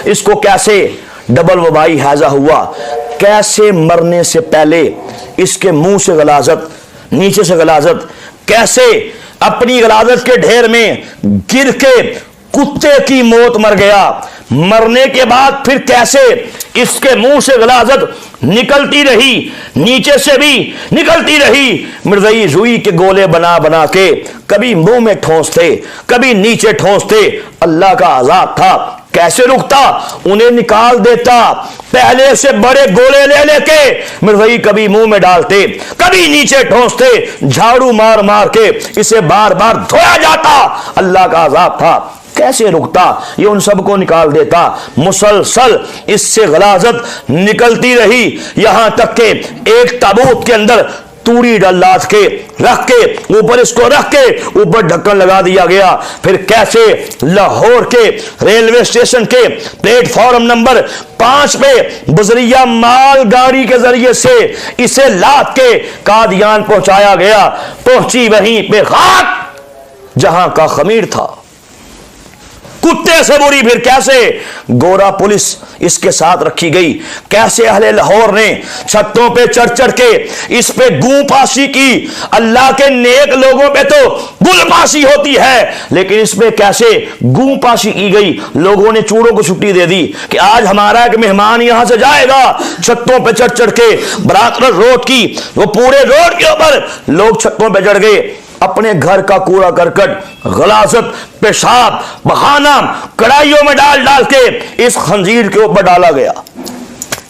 इसको कैसे डबल वबाई हैजा हुआ, कैसे मरने से पहले इसके मुंह से गलाजत, नीचे से गलाजत, कैसे अपनी गलाजत के ढेर में गिर के कुत्ते की मौत मर गया, मरने के बाद फिर कैसे इसके मुंह से गलाजत निकलती रही, नीचे से भी निकलती रही। मिर्ज़ई रुई के गोले बना बना के कभी मुंह में ठोंसते, कभी नीचे ठोंसते। अल्लाह का अज़ाब था, कैसे रुकता, उन्हें निकाल देता। पहले से बड़े गोले ले लेके मिर्ज़ई कभी मुंह में डालते, कभी नीचे ठोंसते, झाड़ू मार मार के इसे बार बार धोया जाता। अल्लाह का अज़ाब था, कैसे रुकता, ये उन सबको निकाल देता। मुसलसल इससे गलाजत निकलती रही, यहां तक के एक ताबूत के अंदर तूड़ी डाल के रख के ऊपर इसको रख के ऊपर ढक्कन लगा दिया गया। फिर कैसे लाहौर के रेलवे स्टेशन के प्लेटफॉर्म नंबर 5 पे बजरिया माल गाड़ी के जरिए से इसे लाद के कादियान पहुंचाया गया। पहुंची वहीं पे खाक जहां का खमीर था, कुत्ते से बुरी फिर कैसे गोरा पुलिस इसके साथ रखी गई। कैसे अहले लाहौर ने छतों पे चढ़ चढ़ के इस पे गूं पाशी की। अल्लाह के नेक लोगों पे तो गुल पाशी होती है, लेकिन इसमें कैसे गूं पाशी की गई। लोगों ने चूड़ों को छुट्टी दे दी कि आज हमारा एक मेहमान यहां से जाएगा। छतों पे चढ़ चढ़ के बरातर रोड की, वो पूरे रोड के ऊपर लोग छतों पे चढ़ गए। अपने घर का कूड़ा करकट, गलाजत, पेशाब, बहाना कड़ाइयों में डाल डाल के इस खंजीर के ऊपर डाला गया।